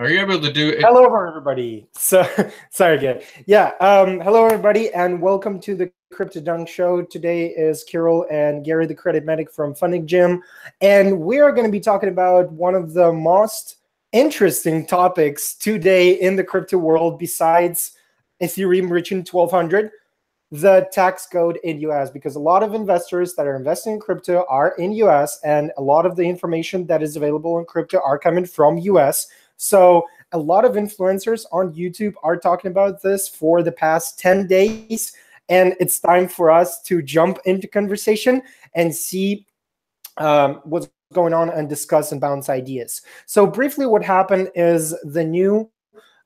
Are you able to do it? Hello, everybody. So, sorry again. Yeah. Hello, everybody, and welcome to the Crypto Dunk Show. Today is Kirill and Gary, the credit medic from Funding Gym, and we are going to be talking about one of the most interesting topics today in the crypto world, besides Ethereum reaching 1,200, the tax code in US, because a lot of investors that are investing in crypto are in US, and a lot of the information that is available in crypto are coming from US. So a lot of influencers on YouTube are talking about this for the past 10 days, and it's time for us to jump into conversation and see what's going on and discuss and bounce ideas. So briefly, what happened is the new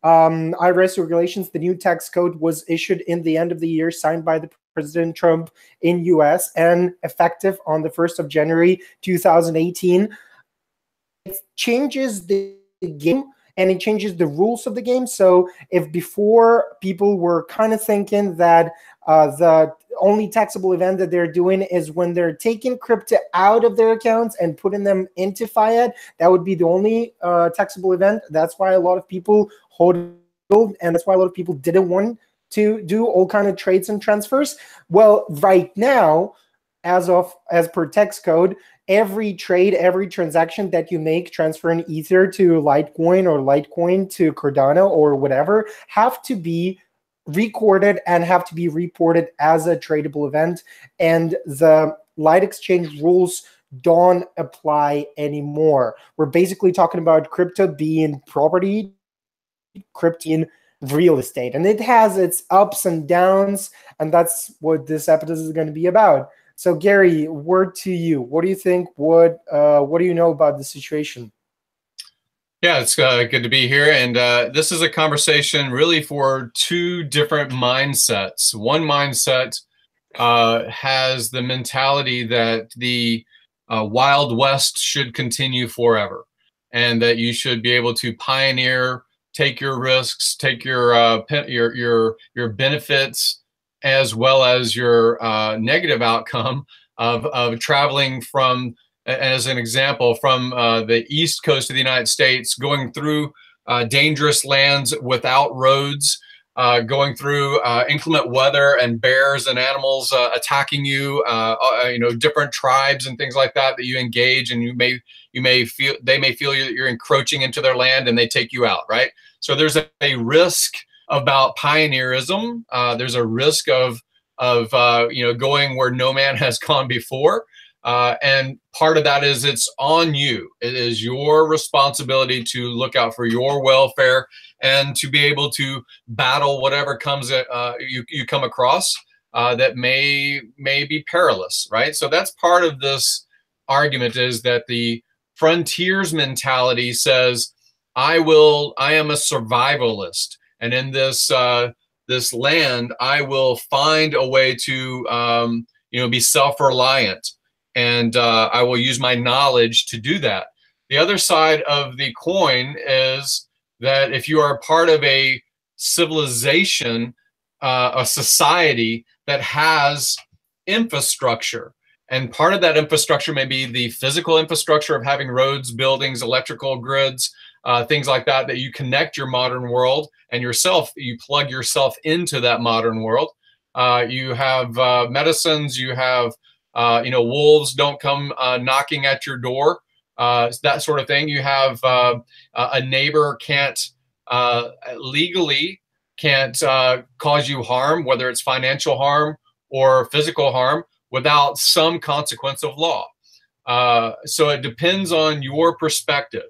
IRS regulations, the new tax code was issued in the end of the year, signed by the President Trump in US and effective on the 1st of January 2018. It changes the game and it changes the rules of the game. So if before people were kind of thinking that the only taxable event that they're doing is when they're taking crypto out of their accounts and putting them into fiat, that would be the only taxable event. That's why a lot of people hold, and that's why a lot of people didn't want to do all kind of trades and transfers. Well, right now, as per tax code, every trade, every transaction that you make transferring Ether to Litecoin or Litecoin to Cardano or whatever have to be recorded and have to be reported as a tradable event. And the Light Exchange rules don't apply anymore. We're basically talking about crypto being property, crypto in real estate. And it has its ups and downs, and that's what this episode is going to be about. So, Gary, word to you. What do you think? What do you know about the situation? Yeah, it's good to be here. And this is a conversation really for two different mindsets. One mindset has the mentality that the Wild West should continue forever, and that you should be able to pioneer, take your risks, take your benefits, as well as your negative outcome of traveling from, as an example, from the East Coast of the United States, going through dangerous lands without roads, going through inclement weather and bears and animals attacking you, different tribes and things like that you engage, and they may feel you're encroaching into their land and they take you out, right? So there's a risk about pioneerism. There's a risk of going where no man has gone before. And part of that is it's on you. It is your responsibility to look out for your welfare and to be able to battle whatever comes you come across that may be perilous, right? So that's part of this argument, is that the frontiers mentality says, I am a survivalist, and in this this land, I will find a way to be self-reliant, and I will use my knowledge to do that. The other side of the coin is that if you are part of a civilization, a society that has infrastructure, and part of that infrastructure may be the physical infrastructure of having roads, buildings, electrical grids, things like that, that you connect your modern world and you plug yourself into that modern world. You have medicines, you have wolves don't come knocking at your door, that sort of thing. You have a neighbor legally can't cause you harm, whether it's financial harm or physical harm, without some consequence of law. So it depends on your perspective.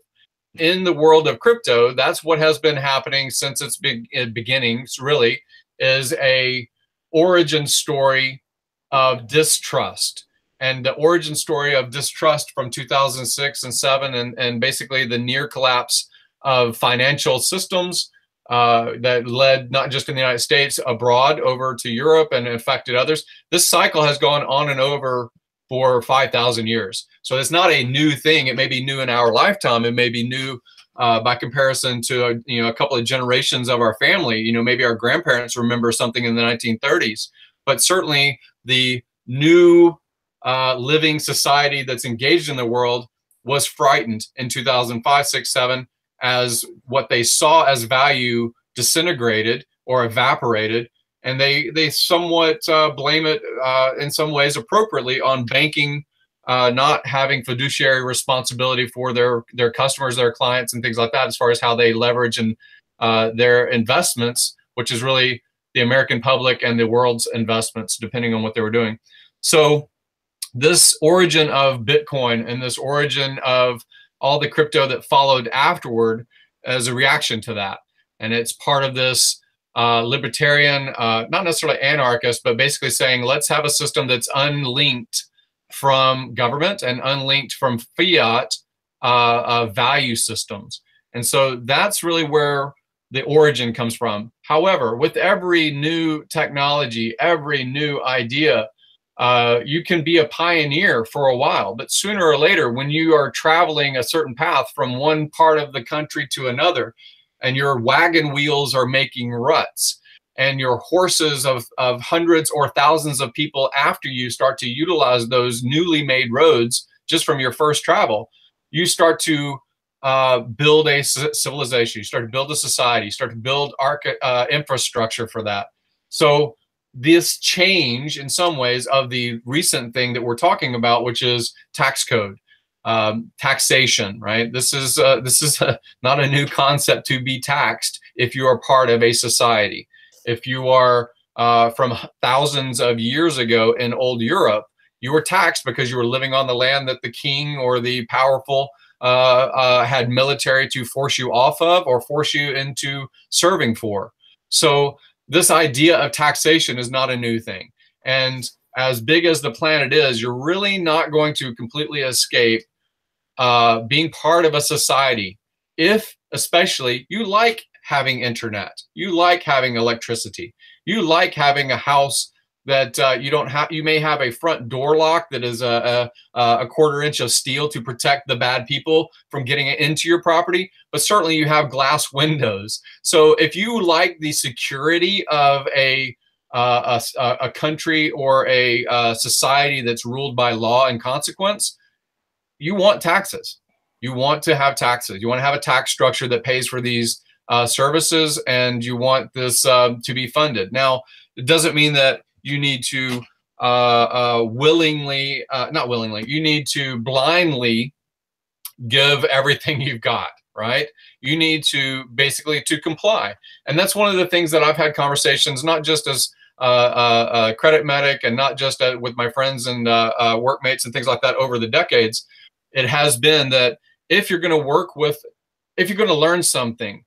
In the world of crypto, that's what has been happening since its beginnings, really, is a origin story of distrust. And the origin story of distrust from 2006 and 7, and basically the near collapse of financial systems that led not just in the United States, abroad over to Europe and affected others. This cycle has gone on and over for 5,000 years. So it's not a new thing. It may be new in our lifetime. It may be new by comparison to a couple of generations of our family. Maybe our grandparents remember something in the 1930s, but certainly the new living society that's engaged in the world was frightened in 2005, 6, 7 as what they saw as value disintegrated or evaporated, and they somewhat blame it in some ways appropriately on banking not having fiduciary responsibility for their customers, their clients, and things like that, as far as how they leverage and their investments, which is really the American public and the world's investments, depending on what they were doing. So this origin of Bitcoin and this origin of all the crypto that followed afterward as a reaction to that. And it's part of this libertarian, not necessarily anarchist, but basically saying, let's have a system that's unlinked from government and unlinked from fiat value systems. And so that's really where the origin comes from. However, with every new technology, every new idea, you can be a pioneer for a while, but sooner or later, when you are traveling a certain path from one part of the country to another, and your wagon wheels are making ruts, and your horses of hundreds or thousands of people after you start to utilize those newly made roads just from your first travel, you start to build a civilization, you start to build a society, you start to build infrastructure for that. So this change in some ways of the recent thing that we're talking about, which is tax code, taxation, right? This is not a new concept to be taxed if you are part of a society. If you are from thousands of years ago in old Europe, you were taxed because you were living on the land that the king or the powerful had military to force you off of or force you into serving for. So this idea of taxation is not a new thing. And as big as the planet is, you're really not going to completely escape being part of a society if, especially, you like having internet, you like having electricity, you like having a house that you may have a front door lock that is a quarter inch of steel to protect the bad people from getting into your property, but certainly you have glass windows. So if you like the security of a country or a society that's ruled by law and consequence, you want taxes. You want to have taxes. You want to have a tax structure that pays for these services, and you want this to be funded. Now, it doesn't mean that you need to you need to blindly give everything you've got, right? You need to basically to comply. And that's one of the things that I've had conversations, not just as a credit medic and not just with my friends and workmates and things like that over the decades. It has been that if you're going to learn something,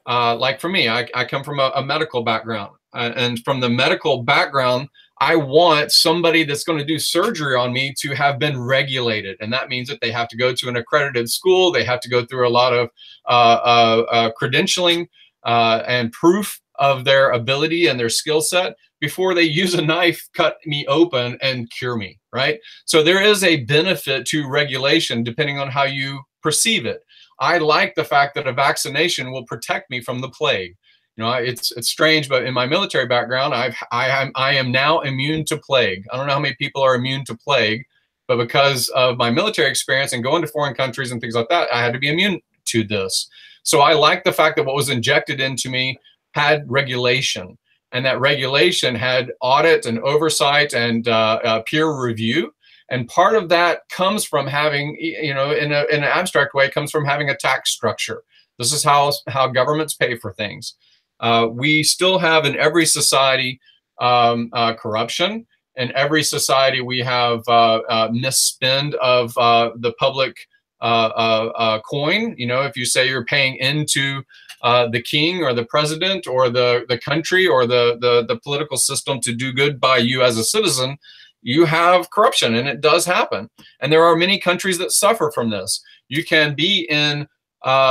like for me, I come from a medical background. And from the medical background, I want somebody that's going to do surgery on me to have been regulated. And that means that they have to go to an accredited school. They have to go through a lot of credentialing and proof of their ability and their skill set before they use a knife, cut me open, and cure me, right? So there is a benefit to regulation depending on how you perceive it. I like the fact that a vaccination will protect me from the plague. You know, it's strange, but in my military background, I am now immune to plague. I don't know how many people are immune to plague, but because of my military experience and going to foreign countries and things like that, I had to be immune to this. So I like the fact that what was injected into me had regulation, and that regulation had audit and oversight and peer review. And part of that comes from having, you know, in an abstract way, comes from having a tax structure. This is how governments pay for things. We still have in every society corruption. In every society, we have misspend of the public coin. You know, if you say you're paying into the king or the president or the country or the political system to do good by you as a citizen, you have corruption, and it does happen. And there are many countries that suffer from this. You can be in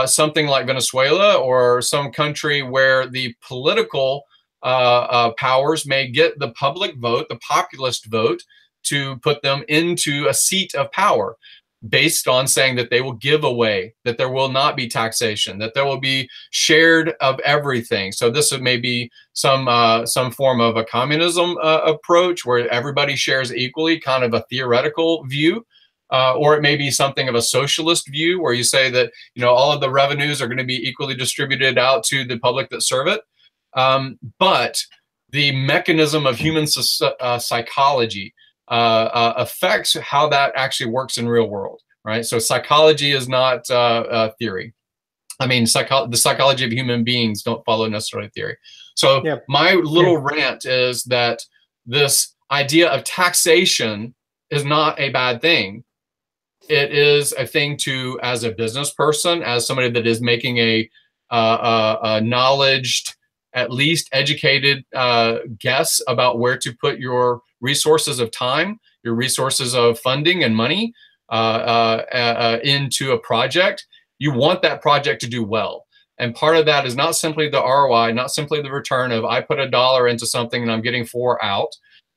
something like Venezuela or some country where the political powers may get the public vote, the populist vote, to put them into a seat of power based on saying that they will give away, that there will not be taxation, that there will be shared of everything. So this may be some form of a communism approach where everybody shares equally, kind of a theoretical view. or it may be something of a socialist view where you say that, you know, all of the revenues are going to be equally distributed out to the public that serve it. But the mechanism of human psychology affects how that actually works in real world, right? So psychology is not theory. I mean, the psychology of human beings don't follow necessarily theory. So yeah. My little rant is that this idea of taxation is not a bad thing. It is a thing to, as a business person, as somebody that is making a knowledged, at least educated guess about where to put your resources of time, your resources of funding and money into a project. You want that project to do well. And part of that is not simply the ROI, not simply the return of I put $1 into something and I'm getting 4 out.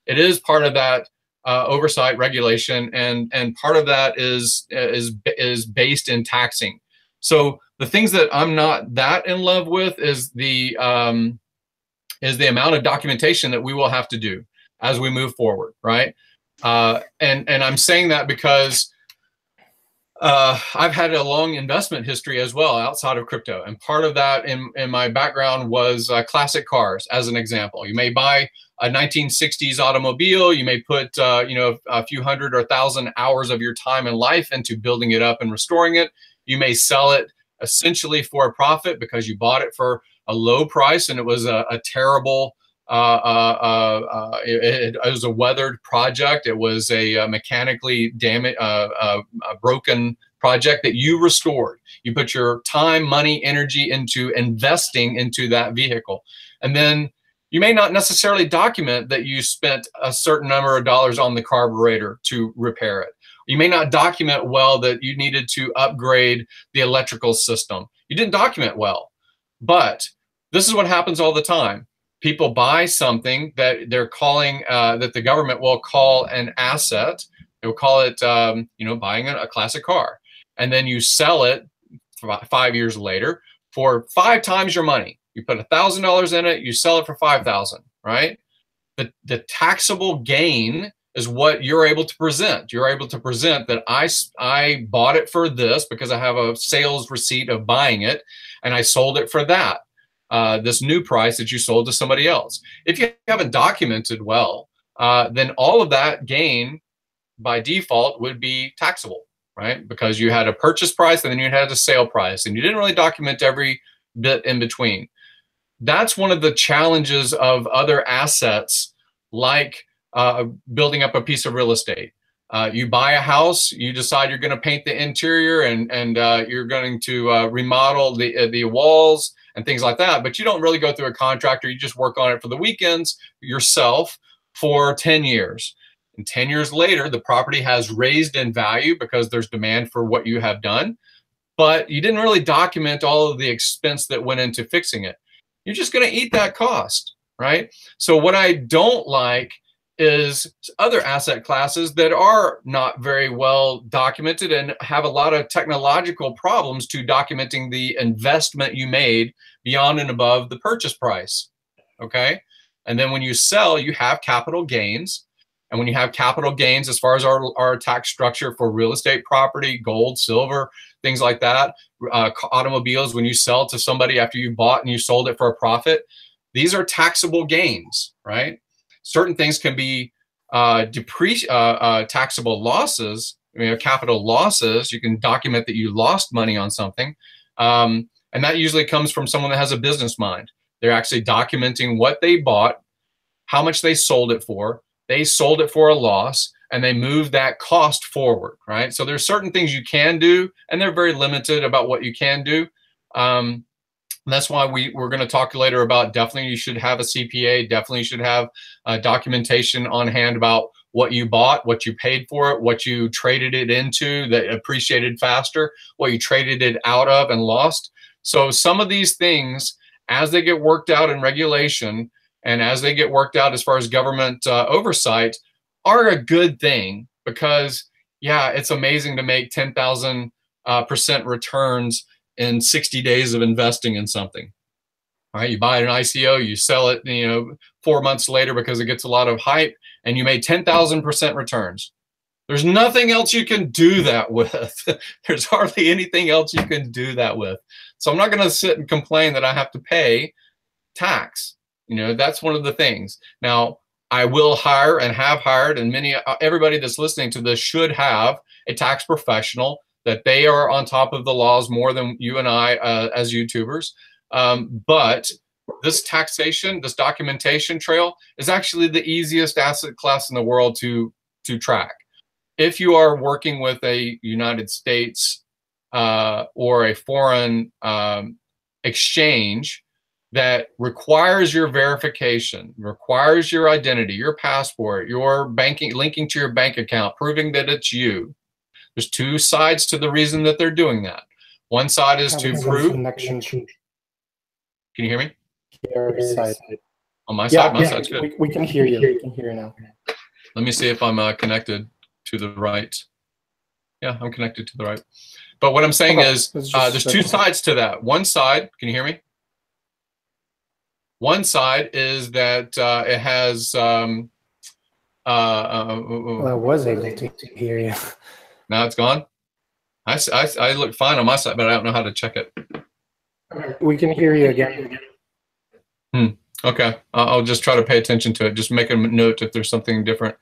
It is part of that oversight, regulation, and part of that is based in taxing. So the things that I'm not that in love with is the amount of documentation that we will have to do as we move forward, right? And I'm saying that because I've had a long investment history as well outside of crypto. And part of that in my background was classic cars, as an example. You may buy a 1960s automobile. You may put, you know, a few hundred or 1,000 hours of your time and life into building it up and restoring it. You may sell it essentially for a profit because you bought it for a low price and it was a terrible, it was a weathered project. It was a mechanically damaged, broken project that you restored. You put your time, money, energy into investing into that vehicle. And then you may not necessarily document that you spent a certain number of dollars on the carburetor to repair it. You may not document well that you needed to upgrade the electrical system. You didn't document well. But this is what happens all the time. People buy something that they're calling, that the government will call an asset. They will call it, you know, buying a classic car. And then you sell it 5 years later for 5 times your money. You put $1,000 in it, you sell it for 5,000, right? The taxable gain is what you're able to present. You're able to present that I bought it for this because I have a sales receipt of buying it, and I sold it for that. This new price that you sold to somebody else. If you haven't documented well, then all of that gain by default would be taxable, right? Because you had a purchase price and then you had a sale price and you didn't really document every bit in between. That's one of the challenges of other assets, like building up a piece of real estate. You buy a house, you decide you're going to paint the interior and you're going to remodel the walls and things like that, but you don't really go through a contractor. You just work on it for the weekends yourself for 10 years. And 10 years later, the property has raised in value because there's demand for what you have done, but you didn't really document all of the expense that went into fixing it. You're just going to eat that cost, right? So what I don't like is other asset classes that are not very well documented and have a lot of technological problems to documenting the investment you made beyond and above the purchase price, okay? And then when you sell, you have capital gains. And when you have capital gains, as far as our tax structure for real estate property, gold, silver, things like that, automobiles, when you sell to somebody after you bought and you sold it for a profit, these are taxable gains, right? Certain things can be taxable losses, you know, capital losses. You can document that you lost money on something. And that usually comes from someone that has a business mind. They're actually documenting what they bought, how much they sold it for. They sold it for a loss, and they move that cost forward, right? So there's certain things you can do, and they're very limited about what you can do. That's why we're going to talk later about definitely you should have a CPA, definitely you should have documentation on hand about what you bought, what you paid for it, what you traded it into that appreciated faster, what you traded it out of and lost. So some of these things, as they get worked out in regulation and as they get worked out as far as government oversight, are a good thing because, yeah, it's amazing to make 10,000% returns in 60 days of investing in something. All right, you buy an ICO, you sell it, you know, 4 months later because it gets a lot of hype, and you made 10,000% returns. There's nothing else you can do that with. There's hardly anything else you can do that with. So I'm not going to sit and complain that I have to pay tax. You know, that's one of the things. Now, I will hire and have hired, and everybody that's listening to this should have a tax professional, that they are on top of the laws more than you and I as YouTubers. But this taxation, this documentation trail is actually the easiest asset class in the world to track. If you are working with a United States or a foreign exchange that requires your verification, requires your identity, your passport, your banking, linking to your bank account, proving that it's you. There's two sides to the reason that they're doing that. One side is to prove. Can you hear me? Your side. On my side? My side's good. We can hear you. We can hear you now. Let me see if I'm connected to the right. Yeah, I'm connected to the right. But what I'm saying is there's two sides to that. One side, can you hear me? One side is that it has. Well, I was able to hear you. Now it's gone. I look fine on my side, but I don't know how to check it. We can hear you again. Okay, I'll just try to pay attention to it. Just make a note if there's something different.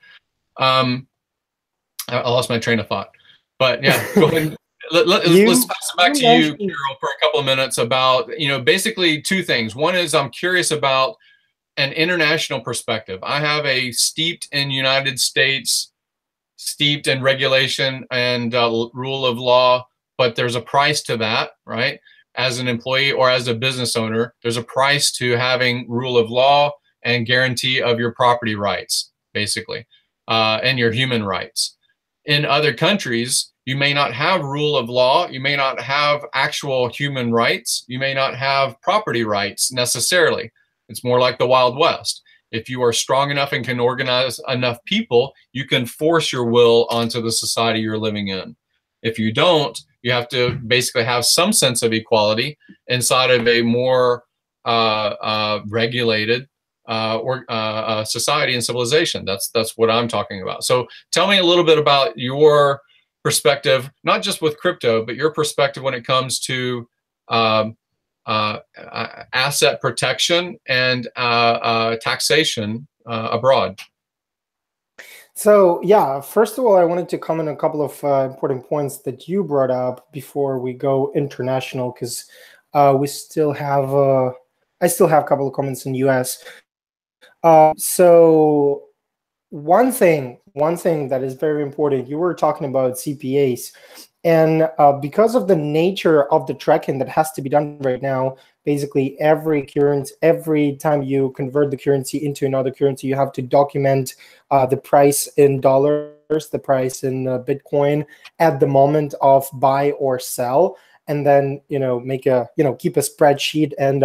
I lost my train of thought, but yeah, go ahead. Let's pass it back to you, Kirill, for a couple of minutes about, basically two things. One is I'm curious about an international perspective. I have a steeped in United States, steeped in regulation and rule of law, but there's a price to that, right? As an employee or as a business owner, there's a price to having rule of law and guarantee of your property rights, basically, and your human rights. In other countries, you may not have rule of law. You may not have actual human rights. You may not have property rights necessarily. It's more like the Wild West. If you are strong enough and can organize enough people, you can force your will onto the society you're living in. If you don't, you have to basically have some sense of equality inside of a more regulated society and civilization. That's what I'm talking about. So tell me a little bit about your perspective, not just with crypto, but your perspective when it comes to asset protection and taxation abroad. So yeah, first of all, I wanted to comment on a couple of important points that you brought up before we go international, because we still have I still have a couple of comments in US. So one thing that is very important, you were talking about CPAs, and because of the nature of the tracking that has to be done right now, basically every time you convert the currency into another currency, you have to document the price in dollars, the price in Bitcoin at the moment of buy or sell, and then make a keep a spreadsheet. And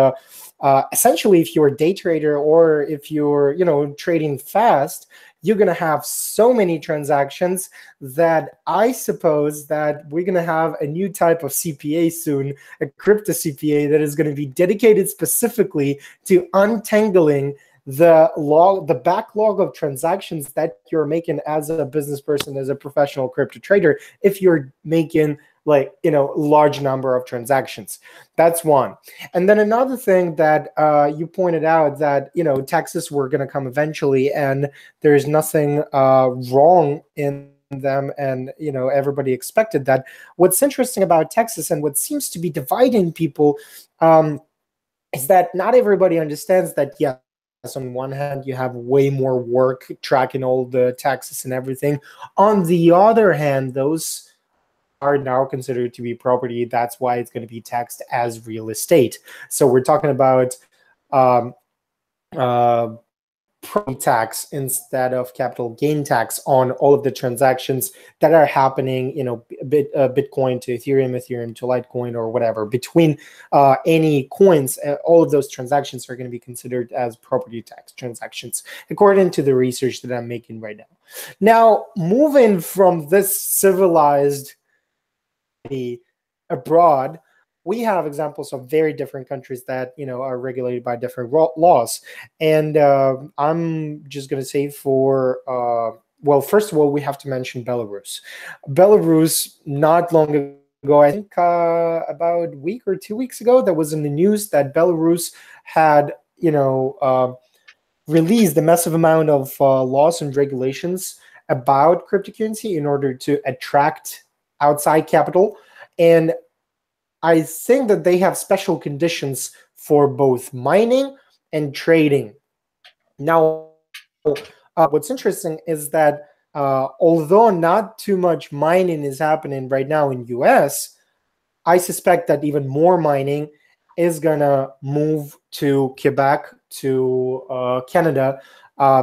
essentially, if you're a day trader or if you're trading fast, you're going to have so many transactions that I suppose that we're going to have a new type of CPA soon, a crypto CPA that is going to be dedicated specifically to untangling the backlog of transactions that you're making as a business person, as a professional crypto trader, if you're making large number of transactions. That's one. And then another thing that you pointed out, that taxes were going to come eventually, and there's nothing wrong in them, and everybody expected that. What's interesting about Texas and what seems to be dividing people is that not everybody understands that. Yes, on one hand, you have way more work tracking all the taxes and everything. On the other hand, those are now considered to be property. That's why it's going to be taxed as real estate. So we're talking about property tax instead of capital gain tax on all of the transactions that are happening, Bitcoin to Ethereum, Ethereum to Litecoin, or whatever. Between any coins, all of those transactions are going to be considered as property tax transactions, according to the research that I'm making right now. Now, moving from this civilized abroad, we have examples of very different countries that are regulated by different laws. And I'm just going to say, for well, first of all, we have to mention Belarus. Belarus, not long ago, I think about a week or 2 weeks ago, that was in the news that Belarus had, released a massive amount of laws and regulations about cryptocurrency in order to attract outside capital. And I think that they have special conditions for both mining and trading. Now, what's interesting is that although not too much mining is happening right now in US, I suspect that even more mining is gonna move to Quebec, to Canada,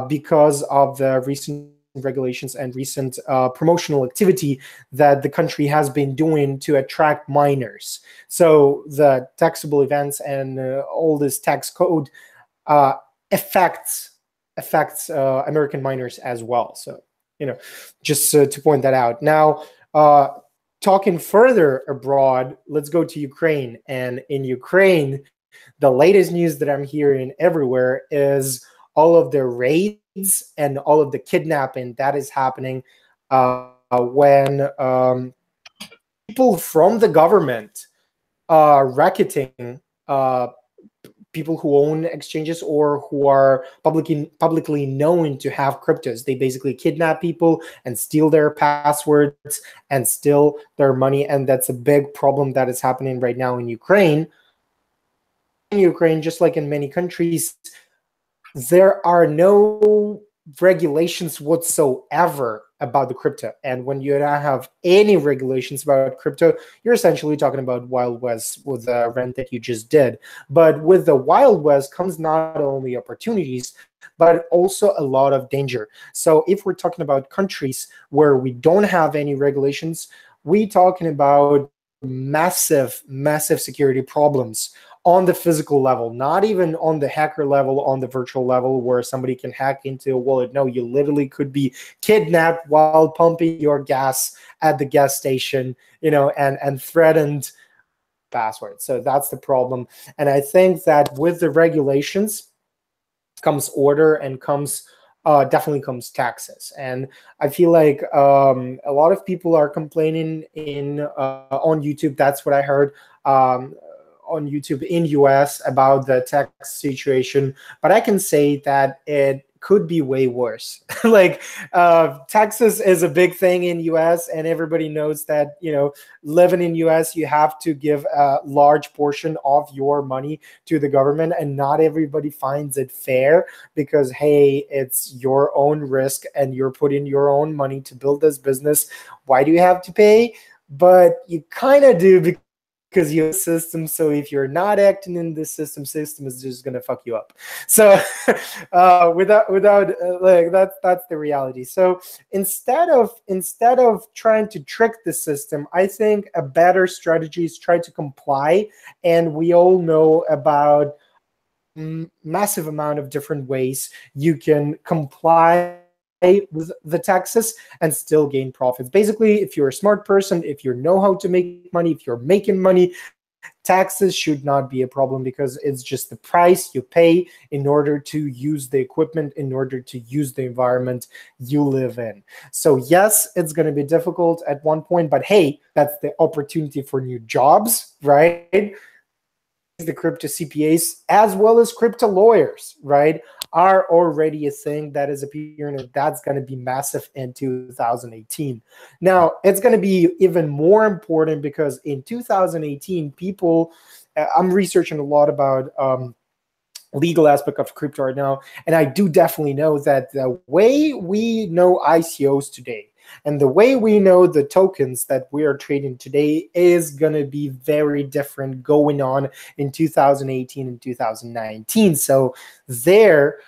because of the recent regulations and recent promotional activity that the country has been doing to attract miners. So the taxable events and all this tax code affects American miners as well. So, just to point that out. Now, talking further abroad, let's go to Ukraine. And in Ukraine, the latest news that I'm hearing everywhere is all of the raids and all of the kidnapping that is happening when people from the government are racketing people who own exchanges or who are publicly known to have cryptos. They basically kidnap people and steal their passwords and steal their money. And that's a big problem that is happening right now in Ukraine. In Ukraine, just like in many countries, there are no regulations whatsoever about the crypto. And when you don't have any regulations about crypto, you're essentially talking about Wild West with the rent that you just did. But with the Wild West comes not only opportunities, but also a lot of danger. So if we're talking about countries where we don't have any regulations, we're talking about massive security problems on the physical level, not even on the hacker level, on the virtual level where somebody can hack into a wallet. No, you literally could be kidnapped while pumping your gas at the gas station, and threatened password. So that's the problem. And I think that with the regulations comes order and definitely comes taxes. And I feel like a lot of people are complaining on YouTube. That's what I heard. On YouTube in US about the tax situation, but I can say that it could be way worse. Like taxes is a big thing in US, and everybody knows that, living in US, you have to give a large portion of your money to the government, and not everybody finds it fair because, hey, it's your own risk and you're putting your own money to build this business. Why do you have to pay? But you kind of do because you have a system. So if you're not acting in this system is just gonna fuck you up. So that's the reality. So instead of trying to trick the system, I think a better strategy is try to comply. And we all know about massive amount of different ways you can comply with the taxes and still gain profits. Basically, if you're a smart person, if you know how to make money, if you're making money, taxes should not be a problem because it's just the price you pay in order to use the equipment, in order to use the environment you live in. So yes, it's going to be difficult at one point, but hey, that's the opportunity for new jobs, right? The crypto CPAs as well as crypto lawyers, right, are already a thing that is appearing, and that's going to be massive in 2018. Now, it's going to be even more important because in 2018, people, I'm researching a lot about legal aspect of crypto right now, and I do definitely know that the way we know ICOs today and the way we know the tokens that we are trading today is going to be very different going on in 2018 and 2019. So they're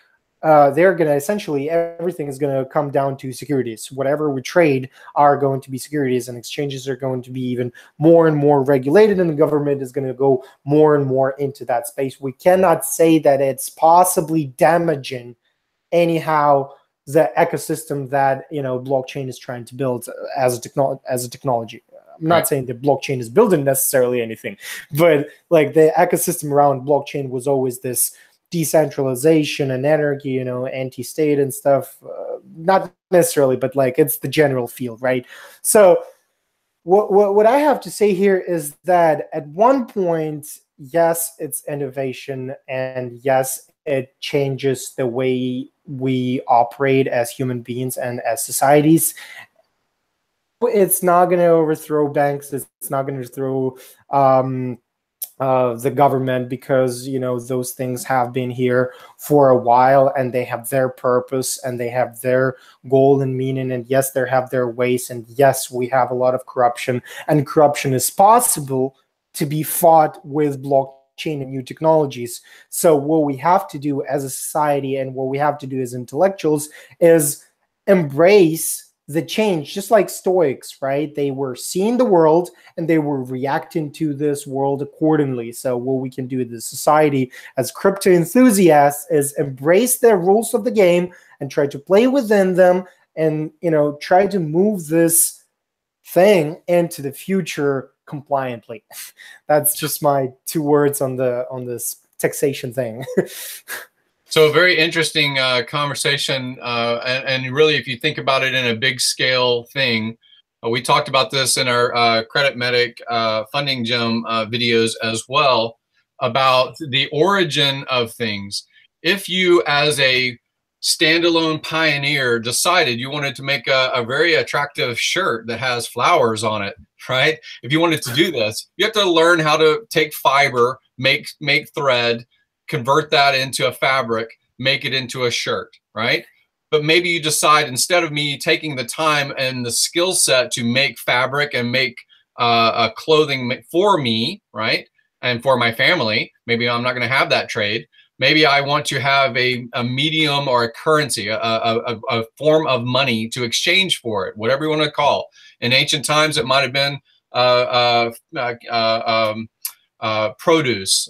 going to essentially, everything is going to come down to securities. Whatever we trade are going to be securities, and exchanges are going to be even more and more regulated, and the government is going to go more and more into that space. We cannot say that it's possibly damaging anyhow the ecosystem that blockchain is trying to build as a technology. I'm not saying that blockchain is building necessarily anything, but like the ecosystem around blockchain was always this decentralization and anarchy, anti-state and stuff. not necessarily, but like it's the general field, right? So what I have to say here is that at one point, yes, it's innovation, and yes, it changes the way we operate as human beings and as societies. It's not going to overthrow banks. It's not going to throw the government, because those things have been here for a while, and they have their purpose, and they have their goal and meaning, and yes, they have their ways, and yes, we have a lot of corruption, and corruption is possible to be fought with blockchain and new technologies. So what we have to do as a society, and what we have to do as intellectuals, is embrace the change, just like Stoics, right? They were seeing the world and they were reacting to this world accordingly. So what we can do in the society as crypto enthusiasts is embrace the rules of the game and try to play within them, and try to move this thing into the future compliantly. That's just my 2 words on this taxation thing. So a very interesting conversation, and really, if you think about it in a big scale thing, we talked about this in our Credit Medic Funding Gym videos as well, about the origin of things. If you, as a standalone pioneer, decided you wanted to make a very attractive shirt that has flowers on it, right? If you wanted to do this, you have to learn how to take fiber, make thread, convert that into a fabric, make it into a shirt, right? But maybe you decide, instead of me taking the time and the skill set to make fabric and make a clothing for me, right, and for my family, maybe I'm not going to have that trade. Maybe I want to have a medium or a currency, a form of money to exchange for it, whatever you want to call. In ancient times, it might have been produce,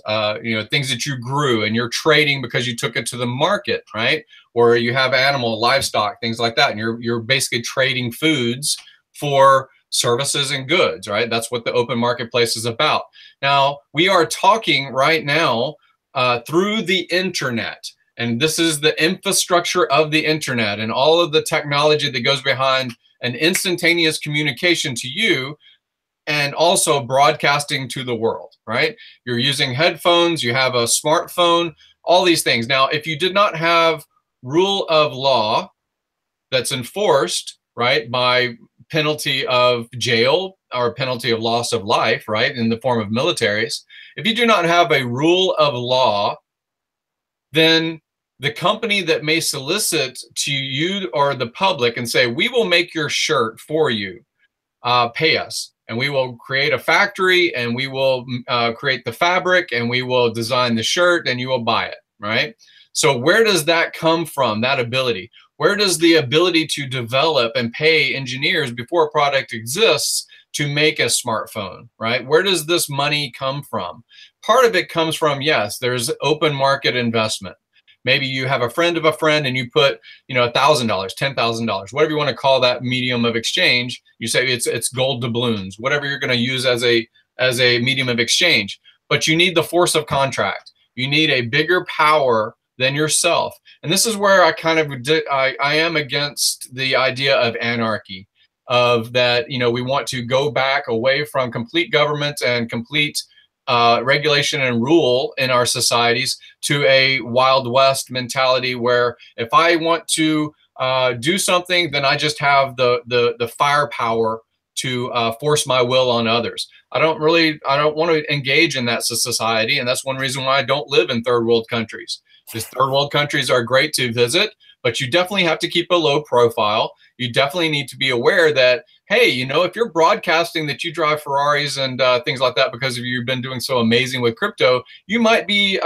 things that you grew and you're trading because you took it to the market, right? Or you have animal, livestock, things like that, and you're basically trading foods for services and goods, right? That's what the open marketplace is about. Now, we are talking right now through the internet, and this is the infrastructure of the internet and all of the technology that goes behind an instantaneous communication to you, and also broadcasting to the world, right? You're using headphones, you have a smartphone, all these things. Now, if you did not have rule of law that's enforced, right, by penalty of jail or penalty of loss of life, right, in the form of militaries, if you do not have a rule of law, then the company that may solicit to you or the public and say, we will make your shirt for you, pay us. And we will create a factory, and we will create the fabric, and we will design the shirt, and you will buy it, right? So where does that come from, that ability? Where does the ability to develop and pay engineers before a product exists to make a smartphone, right? Where does this money come from? Part of it comes from, yes, there's open market investment. Maybe you have a friend of a friend and you put, $1,000, $10,000, whatever you want to call that medium of exchange. You say it's gold doubloons, whatever you're going to use as a medium of exchange. But you need the force of contract. You need a bigger power than yourself. And this is where I am against the idea of anarchy, of that, we want to go back away from complete government and complete regulation and rule in our societies to a Wild West mentality, where if I want to do something, then I just have the firepower to force my will on others. I don't want to engage in that society, and that's one reason why I don't live in third world countries. These third world countries are great to visit, but you definitely have to keep a low profile. You definitely need to be aware that, hey, if you're broadcasting that you drive Ferraris and things like that because you've been doing so amazing with crypto, you might be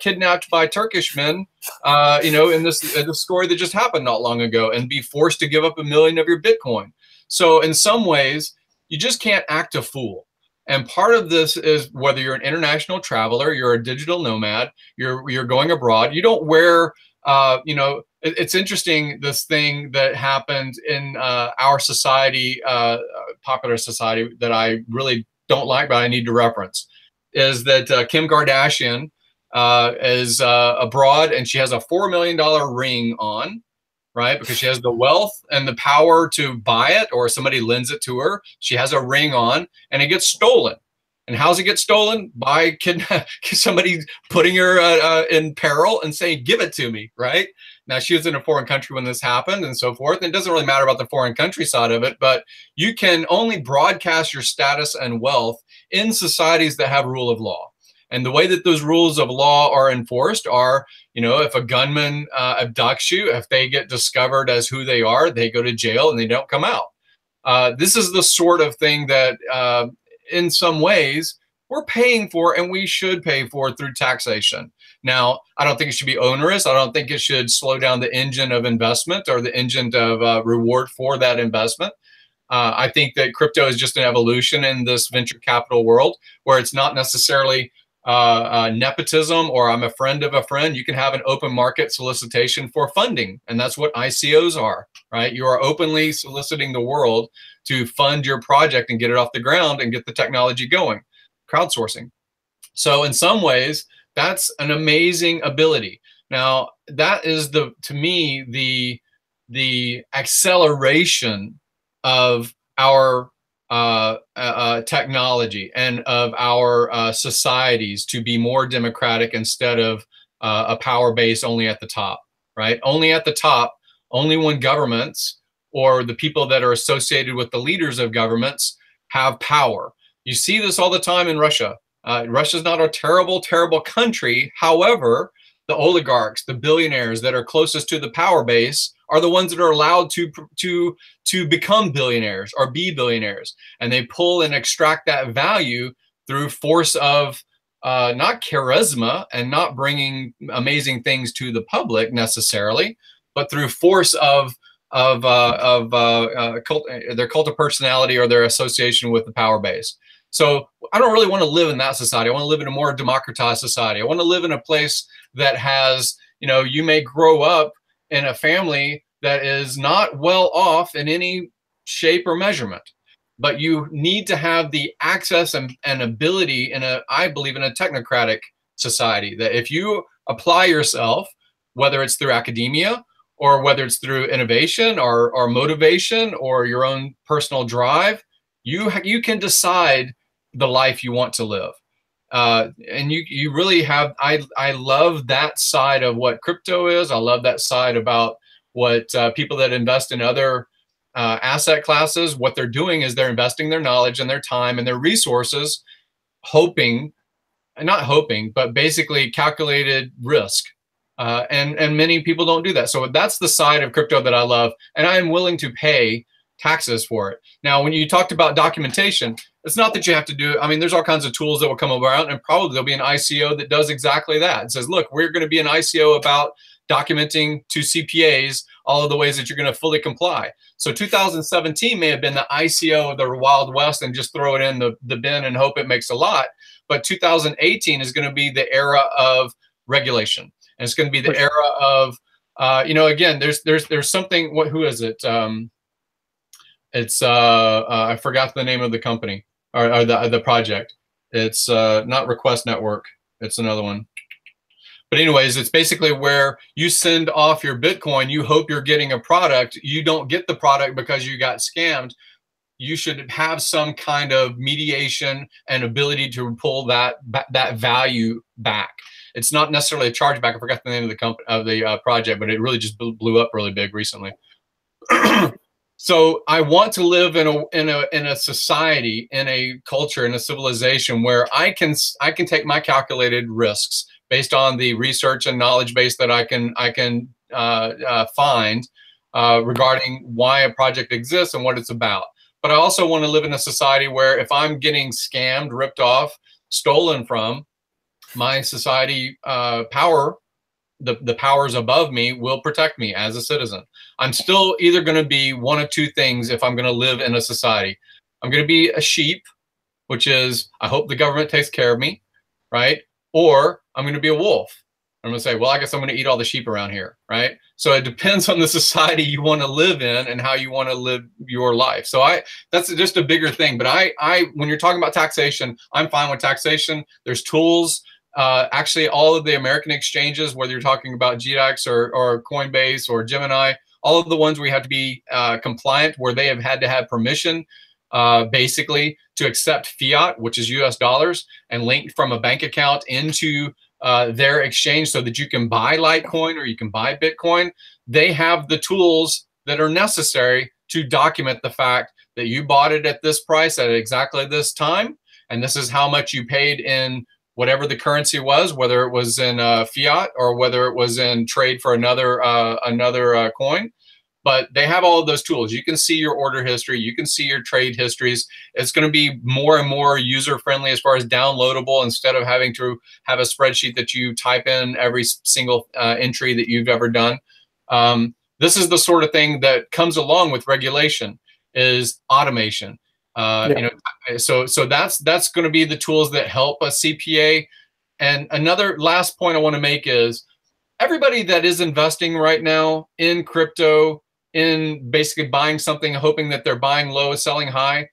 kidnapped by Turkish men, in this story that just happened not long ago, and be forced to give up 1 million of your Bitcoin. So in some ways, you just can't act a fool. And part of this is whether you're an international traveler, you're a digital nomad, you're going abroad, you don't wear, it's interesting, this thing that happened in our society, popular society, that I really don't like, but I need to reference, is that Kim Kardashian is abroad, and she has a $4 million ring on, right? Because she has the wealth and the power to buy it, or somebody lends it to her. She has a ring on, and it gets stolen. And how's it get stolen? By somebody putting her in peril and saying, give it to me, right? Now, she was in a foreign country when this happened and so forth. And it doesn't really matter about the foreign country side of it, but you can only broadcast your status and wealth in societies that have rule of law. And the way that those rules of law are enforced are, you know, if a gunman abducts you, if they get discovered as who they are, they go to jail and they don't come out. This is the sort of thing that in some ways we're paying for, and we should pay for through taxation. Now, I don't think it should be onerous. I don't think it should slow down the engine of investment or the engine of reward for that investment. I think that crypto is just an evolution in this venture capital world, where it's not necessarily nepotism or I'm a friend of a friend. You can have an open market solicitation for funding, and that's what ICOs are, right? You are openly soliciting the world to fund your project and get it off the ground and get the technology going, crowdsourcing. So in some ways, that's an amazing ability. Now, that is to me, the acceleration of our technology and of our societies to be more democratic instead of a power base only at the top, right? Only at the top, only when governments or the people that are associated with the leaders of governments have power. You see this all the time in Russia. Russia's not a terrible, terrible country. However, the oligarchs, the billionaires that are closest to the power base are the ones that are allowed to become billionaires or be billionaires. And they pull and extract that value through force of not charisma and not bringing amazing things to the public necessarily, but through force of their cult of personality or their association with the power base. So I don't really want to live in that society. I want to live in a more democratized society. I want to live in a place that has, you know, you may grow up in a family that is not well off in any shape or measurement, but you need to have the access and ability I believe in a technocratic society, that if you apply yourself, whether it's through academia or whether it's through innovation or motivation or your own personal drive, you can decide the life you want to live. And you really have, I love that side of what crypto is. I love that side about what people that invest in other asset classes, what they're doing is they're investing their knowledge and their time and their resources, not hoping, but basically calculated risk. And many people don't do that. So that's the side of crypto that I love. And I am willing to pay taxes for it. Now, when you talked about documentation, it's not that you have to do it. I mean, there's all kinds of tools that will come around, and probably there'll be an ICO that does exactly that. It says, look, we're going to be an ICO about documenting to CPAs all of the ways that you're going to fully comply. So 2017 may have been the ICO of the Wild West and just throw it in the bin and hope it makes a lot. But 2018 is going to be the era of regulation. And it's going to be the era of, you know, again, there's something, who is it? It's I forgot the name of the company or the project. It's not Request Network. It's another one. But anyways, it's basically where you send off your Bitcoin. You hope you're getting a product. You don't get the product because you got scammed. You should have some kind of mediation and ability to pull that value back. It's not necessarily a chargeback. I forgot the name of the company of the project, but it really just blew up really big recently. So I want to live in a society, in a culture, in a civilization where I can take my calculated risks based on the research and knowledge base that I can find regarding why a project exists and what it's about. But I also want to live in a society where if I'm getting scammed, ripped off, stolen from, my society power, the powers above me will protect me as a citizen. I'm still either going to be one of two things if I'm going to live in a society. I'm going to be a sheep, which is I hope the government takes care of me, right? Or I'm going to be a wolf. I'm going to say, well, I guess I'm going to eat all the sheep around here, right? So it depends on the society you want to live in and how you want to live your life. So that's just a bigger thing. But when you're talking about taxation, I'm fine with taxation. There's tools. Actually, all of the American exchanges, whether you're talking about GDX or Coinbase or Gemini, all of the ones where you have to be compliant, where they have had to have permission basically to accept fiat, which is US dollars, and linked from a bank account into their exchange so that you can buy Litecoin or you can buy Bitcoin. They have the tools that are necessary to document the fact that you bought it at this price at exactly this time, and this is how much you paid in whatever the currency was, whether it was in fiat or whether it was in trade for another coin. But they have all of those tools. You can see your order history. You can see your trade histories. It's going to be more and more user-friendly as far as downloadable, instead of having to have a spreadsheet that you type in every single entry that you've ever done. This is the sort of thing that comes along with regulation, is automation. You know, so that's going to be the tools that help a CPA. And another last point I want to make is everybody that is investing right now in crypto, in basically buying something, hoping that they're buying low, selling high,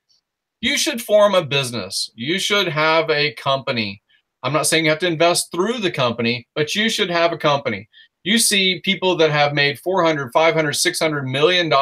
you should form a business. You should have a company. I'm not saying you have to invest through the company, but you should have a company. You see people that have made $400, $500, $600 million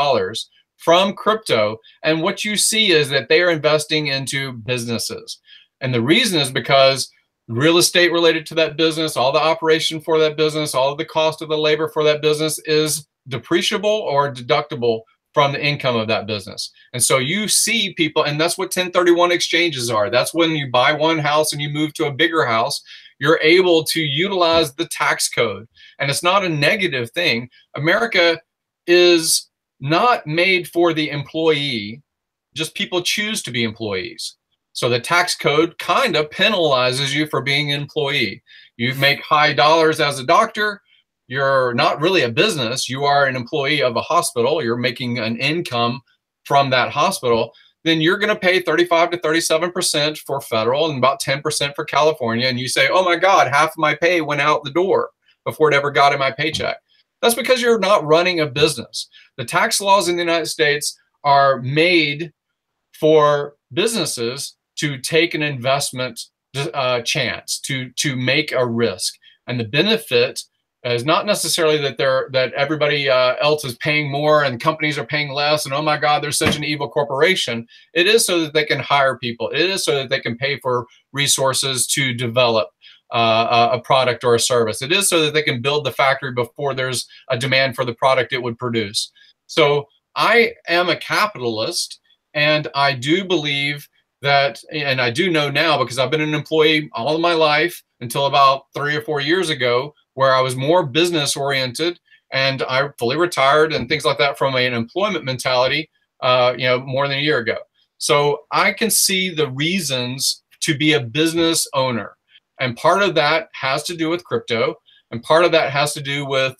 from crypto, and what you see is that they are investing into businesses. And the reason is because real estate related to that business, all the operation for that business, all of the cost of the labor for that business is depreciable or deductible from the income of that business. And so you see people, and that's what 1031 exchanges are. That's when you buy one house and you move to a bigger house, you're able to utilize the tax code. And it's not a negative thing. America is not made for the employee, just people choose to be employees. So the tax code kind of penalizes you for being an employee. You make high dollars as a doctor, you're not really a business, you are an employee of a hospital, you're making an income from that hospital, then you're going to pay 35 to 37% for federal and about 10% for California. And you say, oh my God, half of my pay went out the door before it ever got in my paycheck. That's because you're not running a business. The tax laws in the United States are made for businesses to take an investment chance, to make a risk. And the benefit is not necessarily that everybody else is paying more and companies are paying less and oh my God, there's such an evil corporation. It is so that they can hire people. It is so that they can pay for resources to develop a product or a service. It is so that they can build the factory before there's a demand for the product it would produce. So I am a capitalist, and I do believe that, and I do know now because I've been an employee all of my life until about 3 or 4 years ago, where I was more business oriented and I fully retired and things like that from an employment mentality, you know, more than a year ago. So I can see the reasons to be a business owner. And part of that has to do with crypto. And part of that has to do with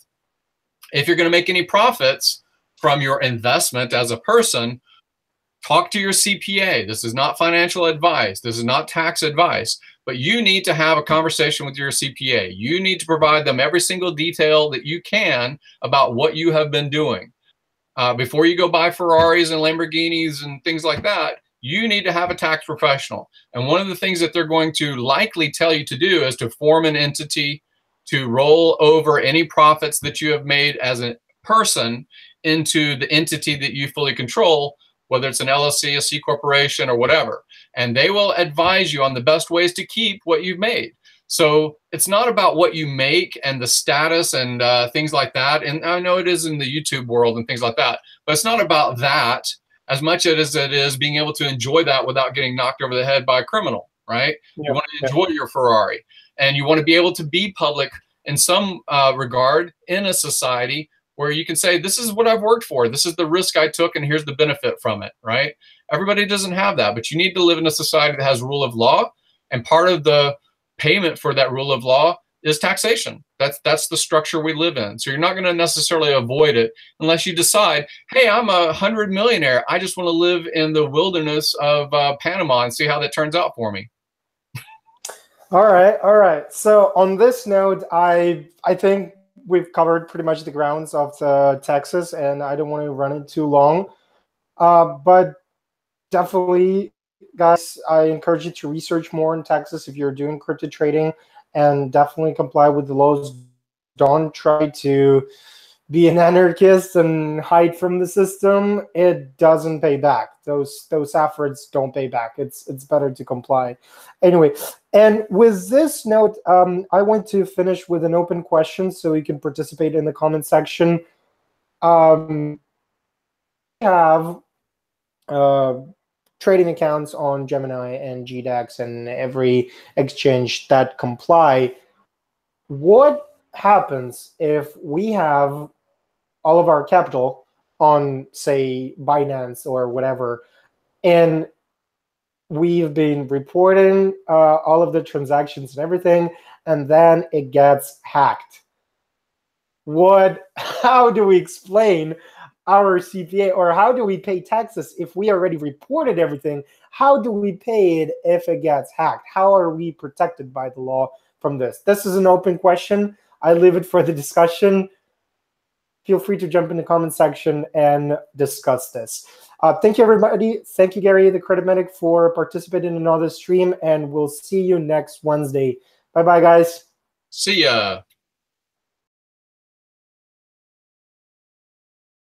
if you're going to make any profits from your investment as a person, talk to your CPA. This is not financial advice. This is not tax advice. But you need to have a conversation with your CPA. You need to provide them every single detail that you can about what you have been doing. Before you go buy Ferraris and Lamborghinis and things like that, you need to have a tax professional. And one of the things that they're going to likely tell you to do is to form an entity, to roll over any profits that you have made as a person into the entity that you fully control, whether it's an LLC, a C corporation, or whatever. And they will advise you on the best ways to keep what you've made. So it's not about what you make and the status and things like that. And I know it is in the YouTube world and things like that, but it's not about that as much as it is being able to enjoy that without getting knocked over the head by a criminal, right? Yeah. You want to enjoy your Ferrari, and you want to be able to be public in some regard in a society where you can say, this is what I've worked for. This is the risk I took, and here's the benefit from it, right? Everybody doesn't have that, but you need to live in a society that has rule of law, and part of the payment for that rule of law is taxation. That's the structure we live in. So you're not going to necessarily avoid it unless you decide, hey, I'm a 100 millionaire. I just want to live in the wilderness of Panama and see how that turns out for me. All right, all right. So on this note, I think we've covered pretty much the grounds of the taxes, and I don't want to run it too long. But definitely, guys, I encourage you to research more in taxes if you're doing crypto trading, and definitely comply with the laws. Don't try to be an anarchist and hide from the system, it doesn't pay back. Those efforts don't pay back. It's better to comply. Anyway, and with this note, I want to finish with an open question so you can participate in the comment section. Have trading accounts on Gemini and GDAX and every exchange that comply. What happens if we have all of our capital on, say, Binance or whatever, and we've been reporting all of the transactions and everything, and then it gets hacked? How do we explain our CPA, or how do we pay taxes if we already reported everything? How do we pay it if it gets hacked? How are we protected by the law from this? This is an open question. I leave it for the discussion. Feel free to jump in the comment section and discuss this. Thank you, everybody. Thank you, Gary, the Credit Medic, for participating in another stream, and we'll see you next Wednesday. Bye-bye, guys. See ya.